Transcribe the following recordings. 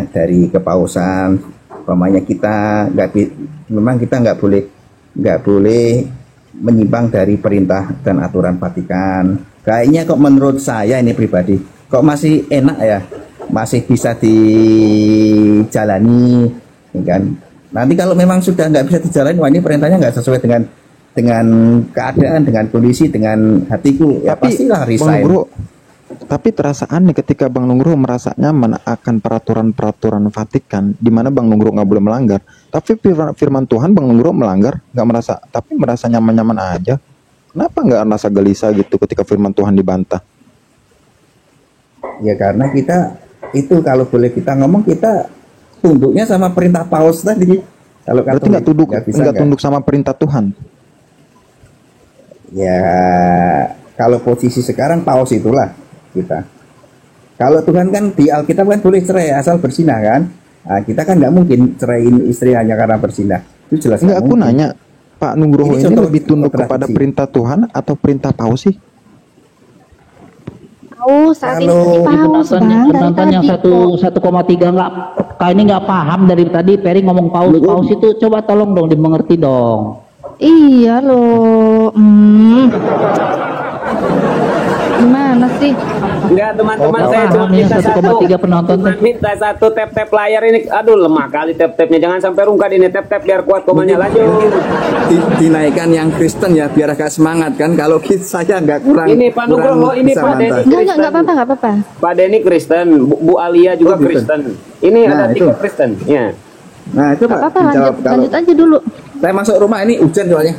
dari kepausan, umpamanya kita memang kita nggak boleh menyimpang dari perintah dan aturan Vatikan. Kayaknya kok menurut saya ini pribadi, kok masih enak ya, masih bisa dijalani, ya kan? Nanti kalau memang sudah nggak bisa dijalani, wah ini perintahnya nggak sesuai dengan keadaan, dengan kondisi, dengan hatiku, ya pastilah resign. Tapi terasa aneh ketika Bang Nugroho merasa nyaman akan peraturan-peraturan Vatikan, di mana Bang Nugroho nggak boleh melanggar. Tapi firman Tuhan Bang Nugroho melanggar, tapi merasa nyaman-nyaman aja. Kenapa nggak merasa gelisah gitu ketika firman Tuhan dibantah? Ya karena kita itu kalau boleh kita ngomong, kita tunduknya sama perintah Paus tadi. Kalau berarti nggak tunduk sama perintah Tuhan. Ya kalau posisi sekarang Paus itulah kita. Kalau Tuhan kan di Alkitab kan boleh cerai asal berzinah kan. Nah, kita kan nggak mungkin ceraiin istri hanya karena berzinah. Itu jelas. Enggak, aku nanya, Pak Nugroho ini lebih tunduk kepada perintah Tuhan atau perintah Paus sih? Saat ini Paus, penonton yang 1,3 nggak paham dari tadi Peri ngomong Paus itu, coba tolong dong dimengerti dong. Iya loh. Gimana sih? Enggak, teman-teman, saya cuma minta 1,3 penonton. Minta satu tap layar ini. Aduh, lemah kali tap-tapnya. Jangan sampai rungkat ini tap biar kuat komanya. Lanjut. Dinaikkan yang Kristen ya biar agak semangat kan. Kalau saya nggak kurang. Ini Pak Nugroho, ini Pak Denny. Enggak apa-apa. Pak Denny Kristen, Bu Alia juga Kristen. Ini ada 3 Kristen. Ya. Nah, itu Pak. Lanjut aja dulu. Saya masuk rumah ini hujan soalnya.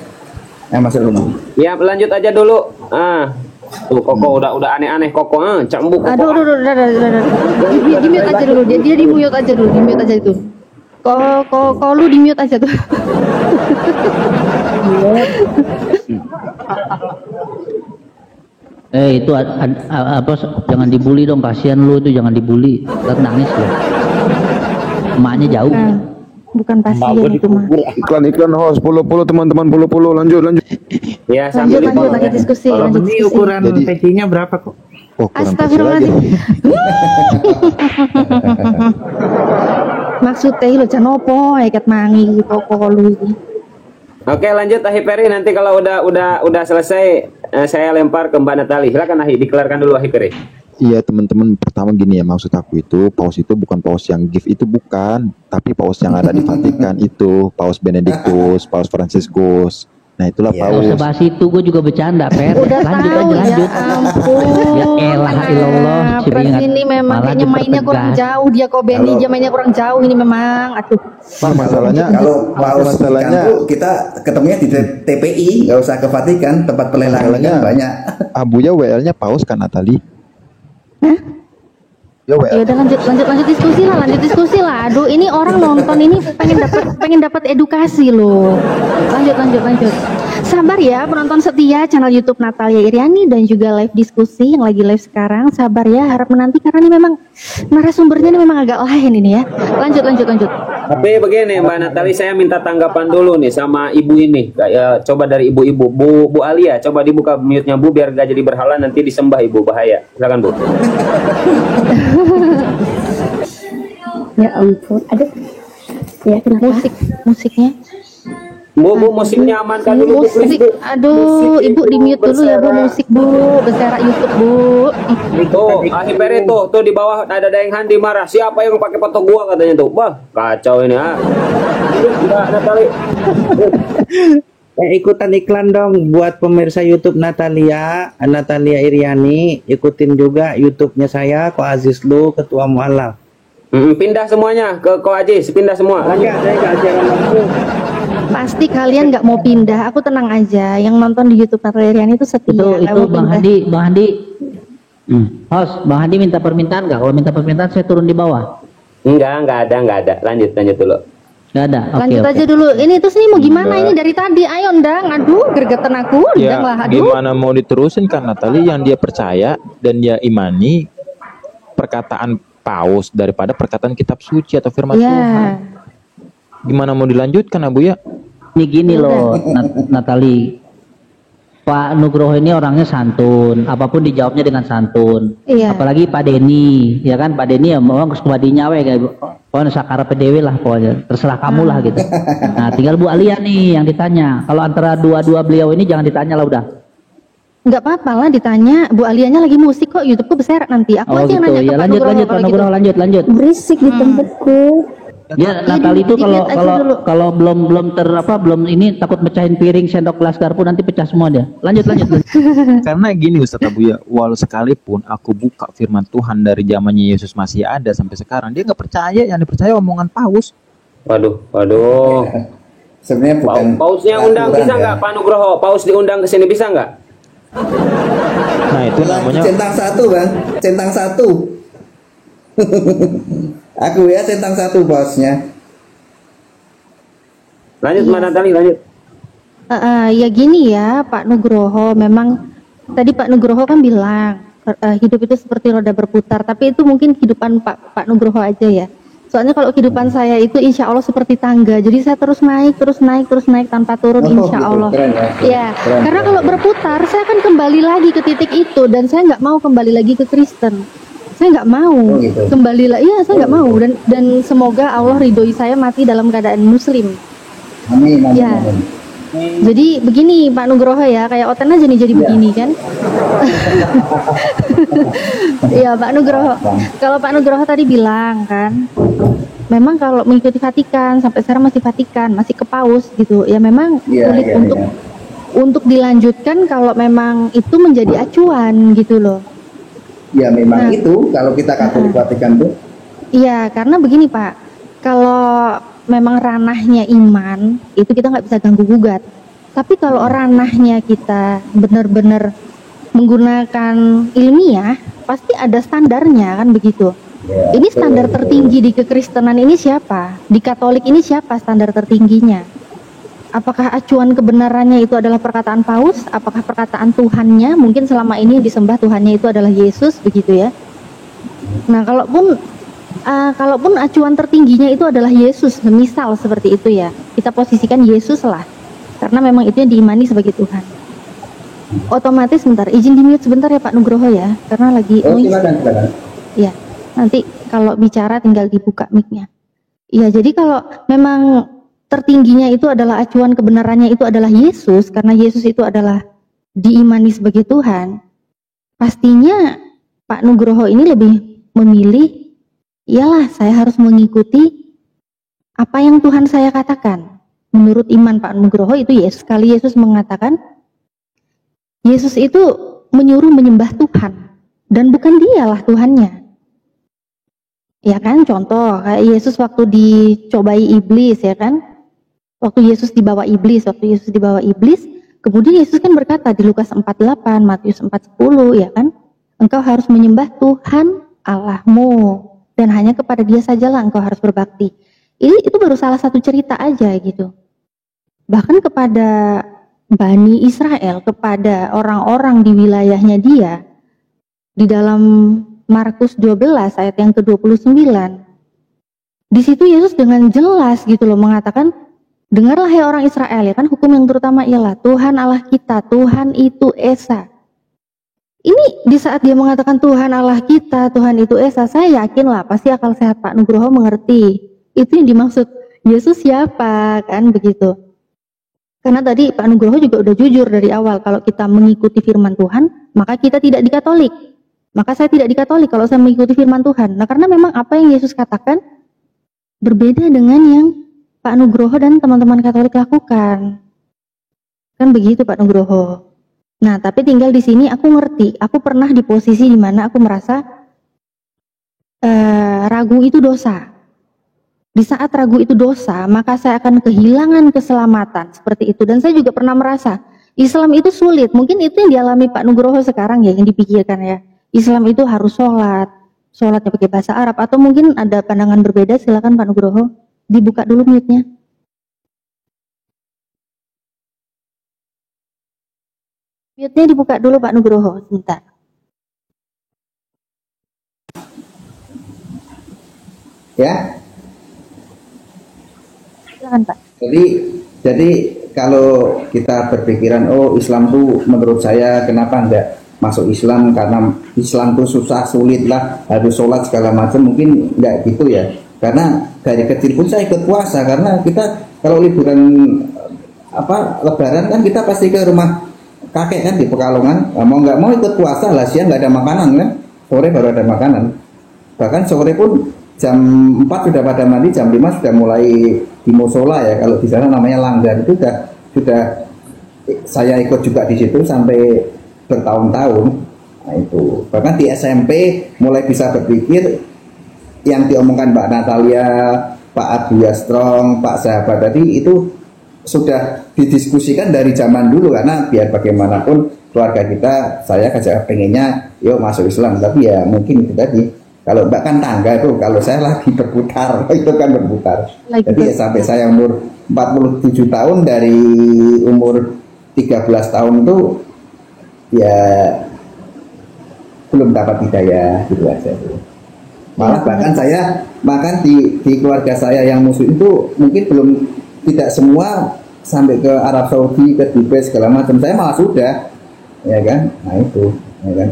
Saya masuk rumah. Ya, lanjut aja dulu. Tuh Koko udah aneh-aneh Koko, cambuk Koko. Aduh, udah. Di mute aja dulu. Dia di mute aja dulu. Di mute aja itu. Kok lu di mute aja tuh. Itu apa, jangan dibully dong, kasihan lu itu, jangan dibully. Nangis lu. Emaknya jauh. Bukan pasien itu mah. Iklan host 10 teman-teman 10 lanjut. Ya, sambil lanjut diskusi. Ini ukuran PC-nya berapa kok? Astagfirullahaladzim. Maksudnya lo canopo ikat mangi kok lu ini. Oke, lanjut Ahi Peri, nanti kalau udah selesai saya lempar ke Mbak Natali. Silakan Ahi, dikelarkan dulu Ahi Peri. Iya teman-teman, pertama gini ya, maksud aku itu Paus itu bukan Paus yang gift itu bukan, tapi Paus yang ada di Vatikan itu Paus Benedictus, Paus Franciscus. Nah itulah Paus. Sebahas itu gue juga bercanda, Per. Lanjut. Ya ampun. Ya elah ilallah. Ini memang kayaknya mainnya kurang jauh, dia kok Benny mainnya kurang jauh ini memang. Aduh. Pak, masalahnya kita ketemunya di TPI, nggak usah ke Vatikan, tempat pelelangannya banyak. Abuya WL-nya Paus kan Natali. Ya udah lanjut diskusi lah. Aduh, ini orang nonton ini pengen dapat edukasi loh. Lanjut. Sabar ya penonton setia channel YouTube Natalia Iriani dan juga live diskusi yang lagi live sekarang. Sabar ya, harap menanti karena ini memang narasumbernya ini memang agak lain ini ya. Lanjut. Tapi begini Mbak Natali, saya minta tanggapan dulu nih sama ibu ini. Coba dari ibu-ibu, Bu Alia, coba dibuka mute-nya Bu biar gak jadi berhala nanti disembah Ibu, bahaya. Silakan Bu. Ya ampun, aduh. Ya kenapa? Musiknya. Bu, musiknya amankan dulu. Musik. Aduh, Ibu di mute dulu ya Bu, musik Bu, berserak YouTube Bu. Itu, Ahi Peri tuh di bawah ada yang Handi marah. Siapa yang pakai foto gua katanya tuh. Wah, kacau ini Mbak Natali. Ikutan iklan dong buat pemirsa YouTube Natalia Iriani, ikutin juga YouTube-nya saya Ko Aziz Lu, Ketua Mualaf. Pindah semuanya ke Ko Aziz, pindah semua. Pasti kalian nggak mau pindah, aku tenang aja. Yang nonton di YouTube Natalia Iriani itu setia. Itu Bang Handi. Host, Bang Handi minta permintaan nggak? Kalau minta permintaan saya turun di bawah. Enggak ada. Lanjut dulu. Nggak ada. Lanjut aja dulu. Ini terus nih mau gimana ini dari tadi? Ayo ndang. Aduh, gergetan aku. Ya, lah. Aduh. gimana mau diterusin kan Natali yang dia percaya dan dia imani perkataan Paus daripada perkataan kitab suci atau firman Tuhan. Gimana mau dilanjutkan Abu ya? Ini gini loh Natali. Pak Nugroho ini orangnya santun, apapun dijawabnya dengan santun. Iya. Apalagi Pak Denny, ya kan, Pak Denny ya memang kebadinya kayak pokoknya sakara PDW lah pokoknya, terserah kamu lah gitu. Nah tinggal Bu Alia nih yang ditanya. Kalau antara dua-dua beliau ini jangan ditanya lah udah. Nggak apa-apa lah ditanya, Bu Alianya lagi musik kok, YouTubeku besar nanti. Aku Oh aja yang gitu, nanya ke ya Pak lanjut Nugroho lanjut Pak kalau Nugroho, gitu. lanjut. Berisik di tempatku. Ya, Iya, Natal itu di-mute aja dulu. kalau belum ini takut mecahin piring, sendok, gelas, garpu nanti pecah semua dia. Lanjut. Karena gini Ustaz Abu ya, walau sekalipun aku buka firman Tuhan dari zamannya Yesus masih ada sampai sekarang, dia nggak percaya, yang dipercaya omongan paus. Waduh. Sebenarnya bukan Pausnya undang aturan bisa ya. nggak Pak Nugroho? Paus diundang ke sini bisa nggak? Nah itu namanya Centang satu bang, centang satu. Aku ya centang satu bosnya. Lanjut Mbak Natali, lanjut. Ya gini ya Pak Nugroho, memang tadi Pak Nugroho kan bilang hidup itu seperti roda berputar, tapi itu mungkin kehidupan Pak Nugroho aja ya. Soalnya kalau kehidupan saya itu insya Allah seperti tangga, jadi saya terus naik tanpa turun insya Gitu, Allah. keren ya. Ya, Keren, karena keren. kalau berputar saya akan kembali lagi ke titik itu dan saya nggak mau kembali lagi ke Kristen. Saya nggak mau Oh, gitu. kembali lagi. Iya, saya nggak mau dan semoga Allah ridhoi saya mati dalam keadaan Muslim. Amin. Ya. Jadi begini Pak Nugroho ya, kayak Oten aja nih jadi begini kan. Iya Pak Nugroho. Kalau Pak Nugroho tadi bilang kan, memang kalau mengikuti Vatikan sampai sekarang masih Vatikan, masih ke Paus gitu. Ya memang Iya, sulit iya, untuk iya. untuk dilanjutkan kalau memang itu menjadi acuan gitu loh. Ya memang Nah. itu kalau kita Katolik Vatikan tuh. Iya, karena begini Pak, kalau memang ranahnya iman, itu kita nggak bisa ganggu gugat. Tapi kalau ranahnya kita benar-benar menggunakan ilmiah, pasti ada standarnya kan begitu. Ya, Ini betul, standar betul. tertinggi di kekristenan ini siapa? Di Katolik ini siapa standar tertingginya? Apakah acuan kebenarannya itu adalah perkataan Paus? Apakah perkataan Tuhannya? Mungkin selama ini yang disembah Tuhannya itu adalah Yesus, begitu ya. Nah, kalaupun acuan tertingginya itu adalah Yesus, misal seperti itu ya, kita posisikan Yesus lah, karena memang itu yang diimani sebagai Tuhan. Otomatis, sebentar, izin di mute sebentar ya Pak Nugroho ya, karena lagi Oh noise. silakan. Ya, nanti kalau bicara tinggal dibuka mic-nya. Iya, jadi kalau memang tertingginya itu adalah acuan kebenarannya itu adalah Yesus, karena Yesus itu adalah diimani sebagai Tuhan, pastinya Pak Nugroho ini lebih memilih, iyalah saya harus mengikuti apa yang Tuhan saya katakan. Menurut iman Pak Nugroho itu Yesus, kali Yesus mengatakan, Yesus itu menyuruh menyembah Tuhan, dan bukan dialah Tuhannya. Ya kan, contoh kayak Yesus waktu dicobai iblis ya kan, waktu Yesus dibawa iblis, kemudian Yesus kan berkata di Lukas 4:8, Matius 4:10 ya kan, engkau harus menyembah Tuhan Allahmu dan hanya kepada Dia sajalah engkau harus berbakti. Itu baru salah satu cerita aja gitu. Bahkan kepada Bani Israel, kepada orang-orang di wilayahnya Dia, di dalam Markus 12 ayat yang ke-29, di situ Yesus dengan jelas gitu loh mengatakan, dengarlah hai orang Israel, ya kan, hukum yang terutama ialah Tuhan Allah kita, Tuhan itu Esa. Ini di saat dia mengatakan Tuhan Allah kita, Tuhan itu Esa, saya yakin lah pasti akal sehat Pak Nugroho mengerti itu yang dimaksud Yesus siapa, kan begitu. Karena tadi Pak Nugroho juga udah jujur dari awal, kalau kita mengikuti firman Tuhan, maka kita tidak di Katolik. Maka saya tidak di Katolik kalau saya mengikuti firman Tuhan. Nah, karena memang apa yang Yesus katakan berbeda dengan yang Pak Nugroho dan teman-teman Katolik lakukan. Kan begitu Pak Nugroho. Nah, tapi tinggal di sini aku ngerti, aku pernah di posisi di mana aku merasa ragu itu dosa. Di saat ragu itu dosa, maka saya akan kehilangan keselamatan seperti itu. Dan saya juga pernah merasa Islam itu sulit. Mungkin itu yang dialami Pak Nugroho sekarang ya, yang dipikirkan ya. Islam itu harus sholatnya pakai bahasa Arab, atau mungkin ada pandangan berbeda. Silakan Pak Nugroho, dibuka dulu mute-nya. Mute-nya dibuka dulu Pak Nugroho, sebentar. Ya. Silakan Pak. Jadi kalau kita berpikiran oh Islam tuh menurut saya kenapa enggak masuk Islam, karena Islam tuh susah sulit lah, harus sholat segala macam, mungkin enggak gitu ya. Karena dari kecil pun saya ikut puasa, karena kita kalau liburan Lebaran kan kita pasti ke rumah kakek kan di Pekalongan, mau nggak mau ikut puasa lah, siang nggak ada makanan kan, sore baru ada makanan. Bahkan sore pun jam 4 sudah pada mandi, jam 5 sudah mulai di musola ya, kalau di sana namanya langgar. Itu sudah saya ikut juga di situ sampai bertahun-tahun. Nah itu bahkan di SMP mulai bisa berpikir yang diomongkan Mbak Natalia, Pak Abdullah Strong, Pak Sahabat tadi itu sudah didiskusikan dari zaman dulu, karena biar bagaimanapun keluarga kita, saya pengennya yuk masuk Islam, tapi ya mungkin itu tadi, kalau Mbak kan tangga itu, kalau saya lagi berputar itu kan berputar. Jadi ya, sampai saya umur 47 tahun, dari umur 13 tahun itu ya belum dapat hidayah gitu aja tuh. Malah bahkan saya di keluarga saya yang muslim itu mungkin belum, tidak semua sampai ke Arab Saudi, ke Dubai segala macam. Saya malah sudah, ya kan. Nah itu, ya kan.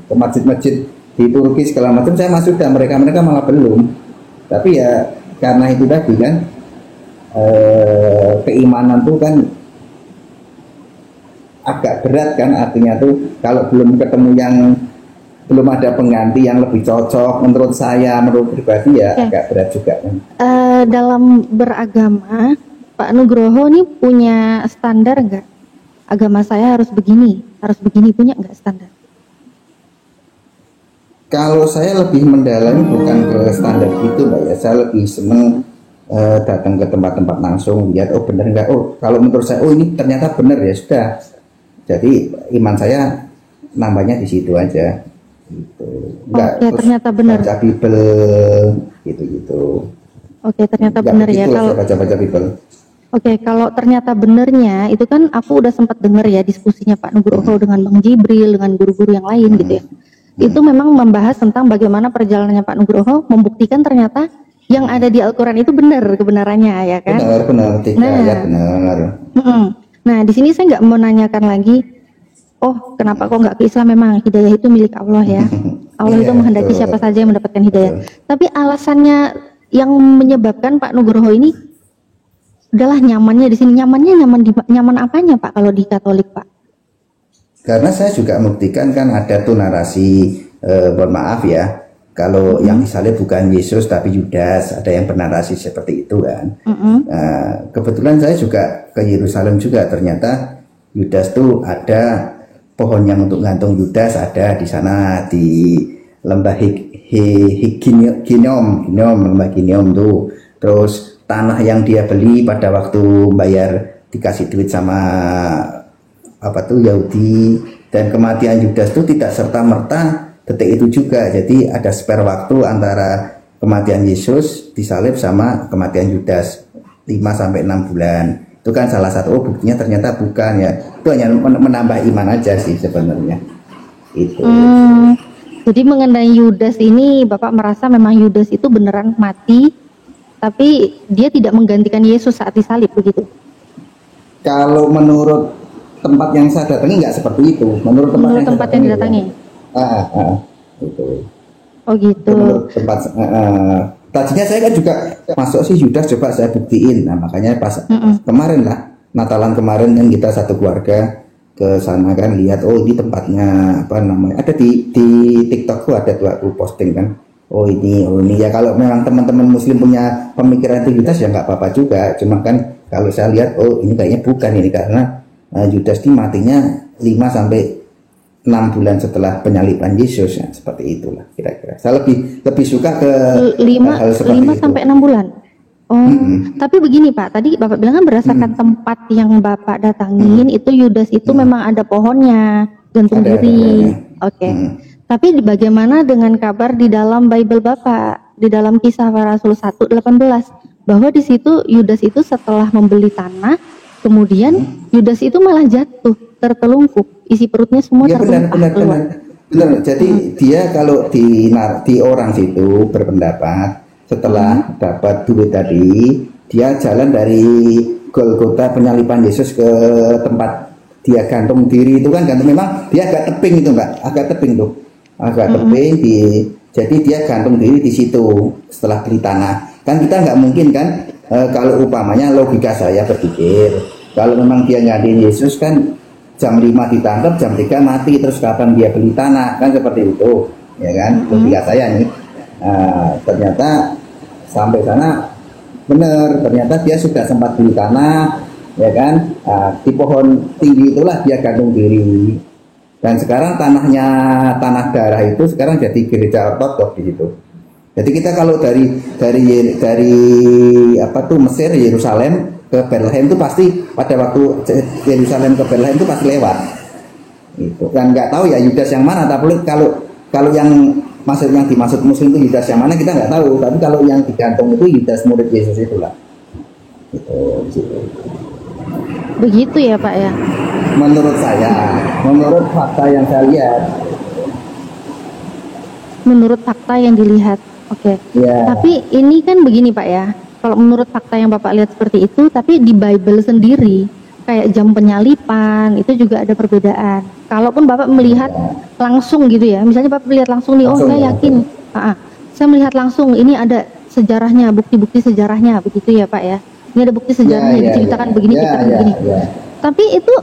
Ke masjid-masjid di Turki segala macam saya masih sudah, mereka malah belum. Tapi ya karena itu tadi kan, keimanan tuh kan agak berat kan, artinya tuh kalau belum ketemu yang, belum ada pengganti yang lebih cocok menurut saya, menurut pribadi ya agak berat juga kan. Dalam beragama, Pak Nugroho nih punya standar nggak? Agama saya harus begini, punya nggak standar? Kalau saya lebih mendalami bukan ke standar gitu Mbak ya, saya lebih seneng datang ke tempat-tempat langsung, lihat oh benar nggak, oh kalau menurut saya oh ini ternyata benar ya sudah. Jadi iman saya nambahnya di situ aja. Gitu. Enggak, ternyata benar. Baca Bible gitu-gitu. Oke, ternyata benar ya kalau baca Bible. Oke, kalau ternyata benernya itu kan aku udah sempat dengar ya diskusinya Pak Nugroho dengan Bang Jibril, dengan guru-guru yang lain gitu ya. Itu memang membahas tentang bagaimana perjalanannya Pak Nugroho membuktikan ternyata yang ada di Al-Qur'an itu benar kebenarannya ya kan? Benar, benar. Nah, di sini saya nggak menanyakan lagi, oh kenapa kok nggak ke Islam, memang hidayah itu milik Allah ya. Allah itu menghendaki siapa saja yang mendapatkan hidayah. Tapi alasannya yang menyebabkan Pak Nugroho ini adalah nyamannya di sini. Nyaman apanya Pak kalau di Katolik Pak? Karena saya juga membuktikan kan ada tuh narasi, mohon maaf ya, kalau yang disalib bukan Yesus tapi Yudas, ada yang bernarasi seperti itu kan. Kebetulan saya juga ke Yerusalem juga, ternyata Yudas tuh ada pohon yang untuk gantung Yudas, ada di sana di lembah lembah Gineom tuh. Terus tanah yang dia beli pada waktu bayar dikasih duit sama Yahudi, dan kematian Yudas itu tidak serta merta detik itu juga. Jadi ada spare waktu antara kematian Yesus disalib sama kematian Yudas 5-6 bulan. Itu kan salah satu buktinya ternyata bukan ya. Itu hanya menambah iman aja sih sebenarnya. Itu. Jadi mengenai Yudas ini Bapak merasa memang Yudas itu beneran mati, tapi dia tidak menggantikan Yesus saat disalib begitu? Kalau menurut tempat yang saya datangi nggak seperti itu. Menurut tempat yang didatangi. Itu. Oh gitu. Menurut tempat. Tadinya saya kan juga masuk sih Yudas, coba saya buktiin. Nah makanya pas kemarin lah, Natalan kemarin kan kita satu keluarga ke sana kan, lihat oh ini tempatnya apa namanya, ada di TikTokku ada tuh aku posting kan. Oh ini ya, kalau memang teman-teman Muslim punya pemikiran Yudas ya nggak apa-apa juga. Cuma kan kalau saya lihat oh ini kayaknya bukan ini, karena Yudas ini matinya 5-6 bulan setelah penyaliban Yesus ya, seperti itulah kira-kira. Saya lebih suka ke 5-6 bulan. Tapi begini Pak, tadi Bapak bilang kan berdasarkan tempat yang Bapak datangin itu Yudas itu memang ada pohonnya, gantung diri. Oke. Tapi bagaimana dengan kabar di dalam Bible Bapak, di dalam Kisah Para Rasul 1:18, bahwa di situ Yudas itu setelah membeli tanah, kemudian Yudas itu malah jatuh, tertelungkup, isi perutnya semua tertumpah keluar. Benar. Jadi dia kalau di orang situ berpendapat setelah dapat duit tadi, dia jalan dari Golgota, penyaliban Yesus ke tempat dia gantung diri itu kan, gantung, memang dia agak tebing itu Mbak, agak tebing tuh, agak tebing jadi dia gantung diri di situ setelah beli tanah. Kan kita nggak mungkin kan, kalau umpamanya logika saya berpikir, kalau memang dia gantiin Yesus kan jam 5 ditangkap, jam 3 mati, terus kapan dia beli tanah, kan seperti itu, ya kan, logika saya nih. Ternyata sampai sana benar, ternyata dia sudah sempat beli tanah, ya kan, di pohon tinggi itulah dia gantung diri. Dan sekarang tanah darah itu sekarang jadi gereja ortodoks di situ. Jadi kita kalau dari apa tuh Mesir, Yerusalem ke Bethlehem itu pasti pada waktu Yerusalem ke Bethlehem itu pasti lewat. Itu kan nggak tahu ya Yudas yang mana, tapi kalau yang yang dimaksud Muslim itu Yudas yang mana kita nggak tahu. Tapi kalau yang digantung itu Yudas murid Yesus itulah. Itu. Begitu ya Pak ya. Menurut saya, menurut fakta yang saya lihat. Menurut fakta yang dilihat. Oke. Ya. Tapi ini kan begini Pak ya. Kalau menurut fakta yang Bapak lihat seperti itu, tapi di Bible sendiri kayak jam penyalipan itu juga ada perbedaan. Kalaupun Bapak melihat langsung gitu ya, misalnya Bapak melihat langsung nih, oh saya yakin, saya melihat langsung ini ada sejarahnya, bukti-bukti sejarahnya, begitu ya Pak ya. Ini ada bukti sejarahnya, diceritakan begini, begini. Tapi itu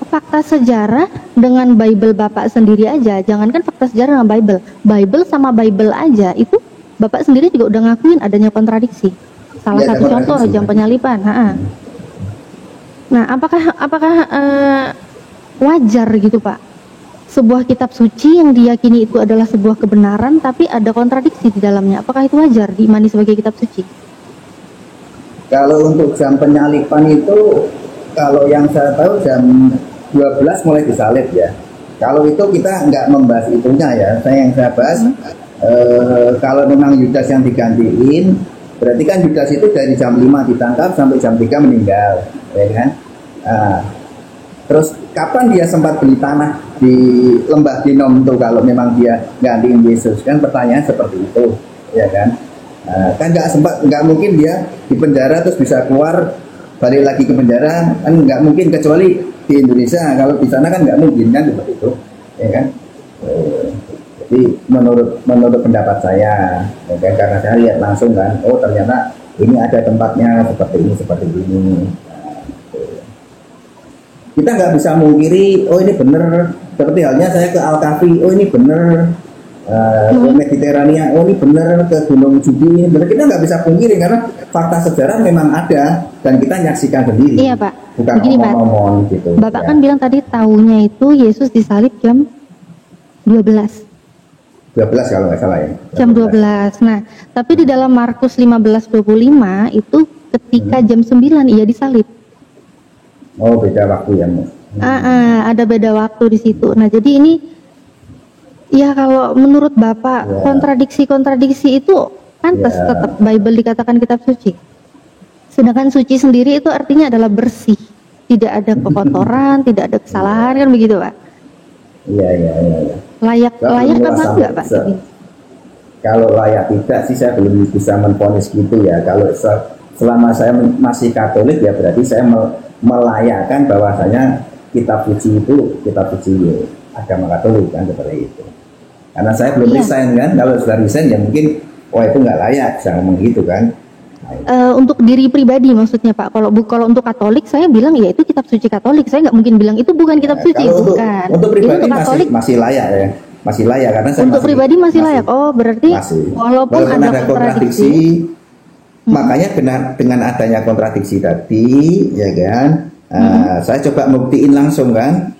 fakta sejarah dengan Bible Bapak sendiri aja, jangankan fakta sejarah dengan Bible sama Bible aja itu Bapak sendiri juga udah ngakuin adanya kontradiksi. Salah satu contoh jam penyalipan. Nah, apakah wajar gitu Pak? Sebuah kitab suci yang diyakini itu adalah sebuah kebenaran, tapi ada kontradiksi di dalamnya. Apakah itu wajar diimani sebagai kitab suci? Kalau untuk jam penyalipan itu, kalau yang saya tahu jam 12 mulai disalib ya. Kalau itu kita nggak membahas itunya ya. Yang saya bahas, kalau memang Yudas yang digantiin, berarti kan Yudas itu dari jam 5 ditangkap sampai jam 3 meninggal, ya kan? Terus kapan dia sempat beli tanah di lembah Ginom itu kalau memang dia gantiin Yesus? Kan pertanyaan seperti itu, ya kan? Kan nggak mungkin dia di penjara terus bisa keluar balik lagi ke penjara, kan nggak mungkin, kecuali di Indonesia. Kalau di sana kan nggak mungkin kan seperti itu, ya kan? Jadi menurut pendapat saya, ya kan, karena saya lihat langsung kan, oh ternyata ini ada tempatnya seperti ini. Kita nggak bisa mengkiri, oh ini benar. Seperti halnya saya ke Al-Kafi, oh ini benar. Ke Mediterania, oh ini benar. Ke Gunung Judi, ini benar. Kita nggak bisa pungkiri karena fakta sejarah memang ada dan kita nyaksikan sendiri. Iya Pak. Bukan begini, omong-omong gitu. Bapak ya. kan bilang tadi tahunya itu Yesus disalib jam 12 kalau nggak salah ya. jam 12. Nah, tapi di dalam Markus 15:25 itu ketika jam 9 ia disalib. Oh, beda waktu ya. Ada beda waktu di situ. Nah, jadi ini ya kalau menurut Bapak kontradiksi itu pantas tetap Bible dikatakan kitab suci. Sedangkan suci sendiri itu artinya adalah bersih, tidak ada kekotoran, tidak ada kesalahan, kan begitu Pak? Iya. Layak apa enggak Pak? Kalau layak tidak sih saya belum bisa menvonis gitu ya. Kalau selama saya masih Katolik ya berarti saya melayakkan bahwasanya kitab suci itu kitab suci agama Katolik kan, seperti itu. Karena saya belum resign kan. Kalau sudah resign ya mungkin itu nggak layak saya ngomong gitu kan. Untuk diri pribadi maksudnya Pak. Kalau untuk Katolik saya bilang ya itu kitab suci Katolik. Saya nggak mungkin bilang itu bukan kitab suci, bukan. Untuk pribadi untuk Katolik masih layak ya. Masih layak karena saya untuk pribadi masih layak. Oh, berarti walaupun ada kontradiksi. Makanya dengan adanya kontradiksi tadi, ya kan, saya coba buktiin langsung kan,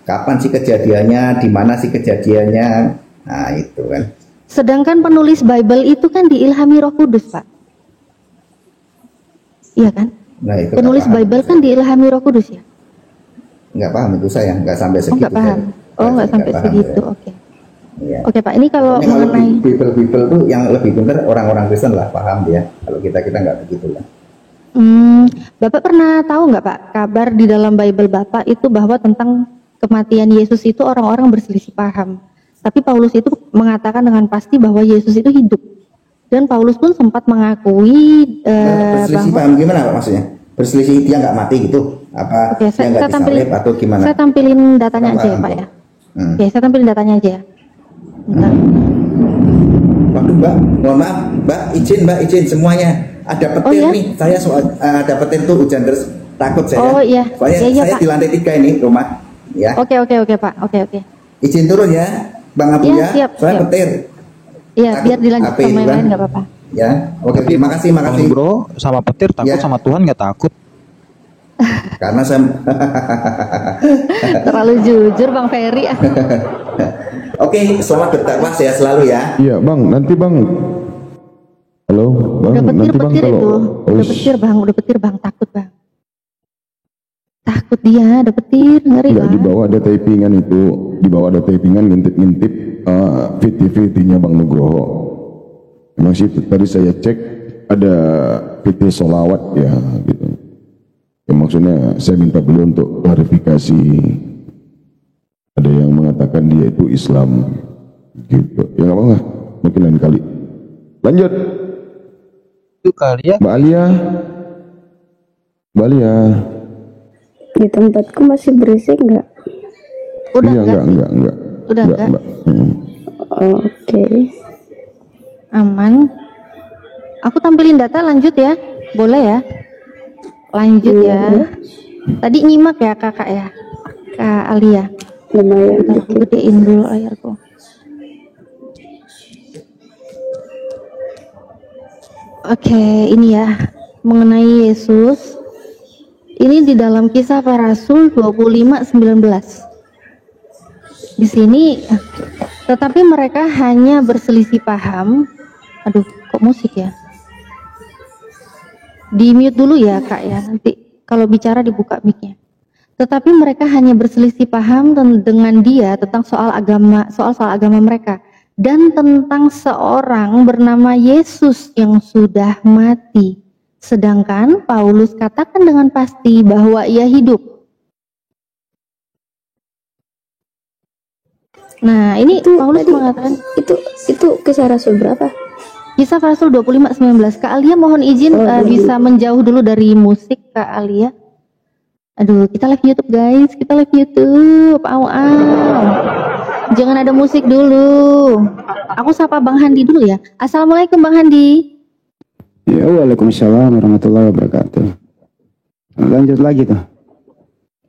kapan sih kejadiannya, di mana sih kejadiannya, nah itu kan. Sedangkan penulis Bible itu kan diilhami Roh Kudus, Pak. Iya kan? Nah, itu penulis Bible kan diilhami Roh Kudus ya? Nggak paham itu saya, nggak sampai segitu. Nggak paham. Nggak sampai segitu, ya. Oke. Ya. Oke Pak, ini kalau mengenai Bible tuh yang lebih pintar orang-orang Kristen lah, paham dia. Kalau kita nggak begitu lah. Bapak pernah tahu nggak Pak kabar di dalam Bible Bapak itu bahwa tentang kematian Yesus itu orang-orang berselisih paham. Tapi Paulus itu mengatakan dengan pasti bahwa Yesus itu hidup Dan Paulus pun sempat mengakui Berselisih bahwa paham gimana Pak maksudnya? Berselisih dia nggak mati gitu? Apa Oke, dia saya nggak tampilin, disalib atau gimana? saya tampilin datanya Kurang aja ya paham. Pak ya. Hmm. Oke, saya tampilin datanya aja ya. Bentar. Waduh Mbak, mohon maaf Mbak, izin semuanya. Ada petir Oh, ya? nih, saya ada petir tuh hujan terus takut saya. Oh, iya. Soalnya Iya, iya, saya Pak. di lantai 3 ini rumah, ya. Oke Pak, oke. Izin turun ya, Bang Abu Iya, ya. siap, Soalnya siap. petir. Iya, Takut biar dilanjut HP sama yang itu kan. lain nggak apa-apa. Ya, oke, terima kasih, Bang makasih. Nugroho sama petir takut, Ya. sama Tuhan nggak takut. Karena saya Terlalu jujur Bang Ferry. Oke, selamat berdakwah saya selalu ya. Iya bang, nanti bang. Halo bang, Udah nanti bang petir kalau itu. Udah petir bang, takut bang. Takut dia, ada petir, ngeri nggak bang. di bawah ada typingan itu, di bawah ada typingan ngintip-ngintip VT-VT-nya Bang Nugroho. Memang sih tadi saya cek ada VT solawat ya gitu. Ya maksudnya saya minta beliau untuk klarifikasi. Ada yang mengatakan dia itu Islam gitu. Ya nggak apa-apa, mungkin lain kali. Lanjut. Itu kali ya. Mbak Alia. Mbak Alia. Di tempatku masih berisik nggak? Udah Iya, enggak? enggak. Udah enggak? Mbak. Hmm. Oke. Aman. Aku tampilin data lanjut ya. Boleh ya? Lanjut ya. Tadi nyimak ya kakak ya? Kak Alia. Lumayan. Bentar, aku gedein dulu layarku. Oke, ini ya. Mengenai Yesus. Ini di dalam Kisah Para Rasul 25:19. Di sini, tetapi mereka hanya berselisih paham. Aduh, kok musik ya? Di mute dulu ya kak ya, nanti kalau bicara dibuka mic-nya. Tetapi mereka hanya berselisih paham dengan dia tentang soal agama mereka dan tentang seorang bernama Yesus yang sudah mati. Sedangkan Paulus katakan dengan pasti bahwa ia hidup. Nah, ini Itu Paulus tadi- mengatakan Itu Kisah Rasul berapa? Kisah Rasul 25:19. Kak Alia mohon izin bisa menjauh dulu dari musik Kak Alia. Aduh, kita live YouTube guys, kita live YouTube. Jangan ada musik dulu. Aku sapa Bang Handi dulu ya. Assalamualaikum Bang Handi. Ya, waalaikumsalam warahmatullahi wabarakatuh. Lanjut lagi tuh.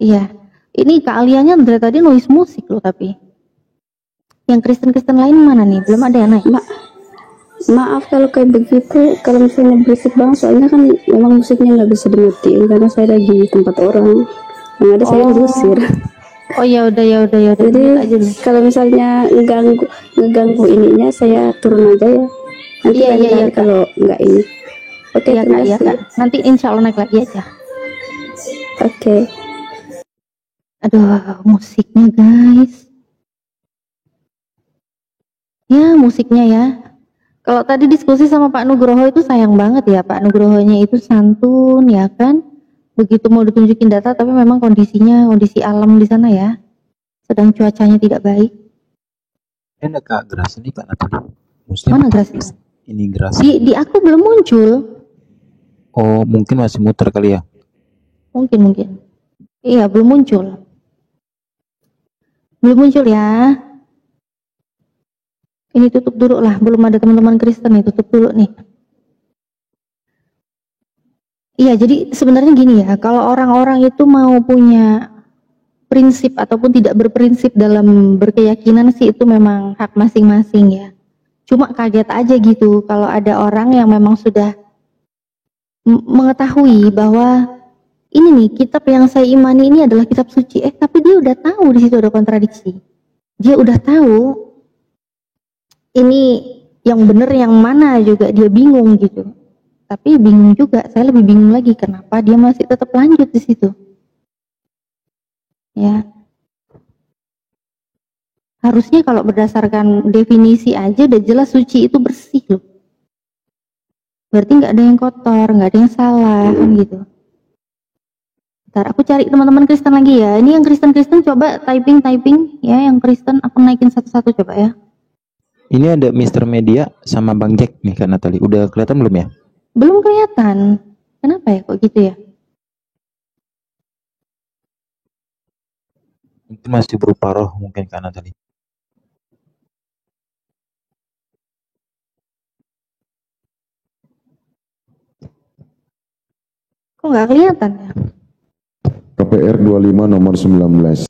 Iya, ini Kak Alianya dari tadi noise musik loh tapi. Yang Kristen-Kristen lain mana nih? Belum ada yang naik. Maaf kalau kayak begitu, kalau misalnya berisik banget, soalnya kan memang musiknya nggak bisa dimatiin karena saya lagi di tempat orang. Yang ada saya diusir. Oh ya udah. Jadi Mute aja dulu. kalau misalnya ngeganggu ininya, saya turun aja ya. Nanti Iya, lain iya, kali iya, Kak. kalau nggak ini. Oke, Iya terima Kak, iya kasih. Kak. Nanti insya Allah naik lagi aja. Oke. Aduh, musiknya guys. Ya, musiknya ya. Kalau tadi diskusi sama Pak Nugroho itu sayang banget ya, Pak Nugrohonya itu santun ya kan. Begitu mau ditunjukin data tapi memang kondisi alam di sana ya. Sedang cuacanya tidak baik. Ini Kak Gras ini Kak Natali. Muslim. Mana Gras? Ini Gras. Di aku belum muncul. Oh, mungkin masih muter kali ya. Mungkin. Iya, belum muncul. Belum muncul ya. Ini tutup dulu lah, belum ada teman-teman Kristen nih, tutup dulu nih. Iya, jadi sebenarnya gini ya, kalau orang-orang itu mau punya prinsip ataupun tidak berprinsip dalam berkeyakinan sih itu memang hak masing-masing ya. Cuma kaget aja gitu kalau ada orang yang memang sudah mengetahui bahwa ini nih kitab yang saya imani ini adalah kitab suci, tapi dia udah tahu di situ ada kontradiksi. Dia udah tahu ini yang benar yang mana juga dia bingung gitu. Tapi bingung juga, saya lebih bingung lagi kenapa dia masih tetap lanjut di situ. Ya. Harusnya kalau berdasarkan definisi aja udah jelas suci itu bersih loh. Berarti nggak ada yang kotor, nggak ada yang salah kan gitu. Ntar aku cari teman-teman Kristen lagi ya. Ini yang Kristen coba typing ya, yang Kristen aku naikin satu-satu coba ya. Ini ada Mr. Media sama Bang Jack nih Kak Natali. Udah kelihatan belum ya? Belum kelihatan. Kenapa ya kok gitu ya? Itu masih berupa roh mungkin Kak Natali. Kok nggak kelihatan ya? KPR 25 nomor 19.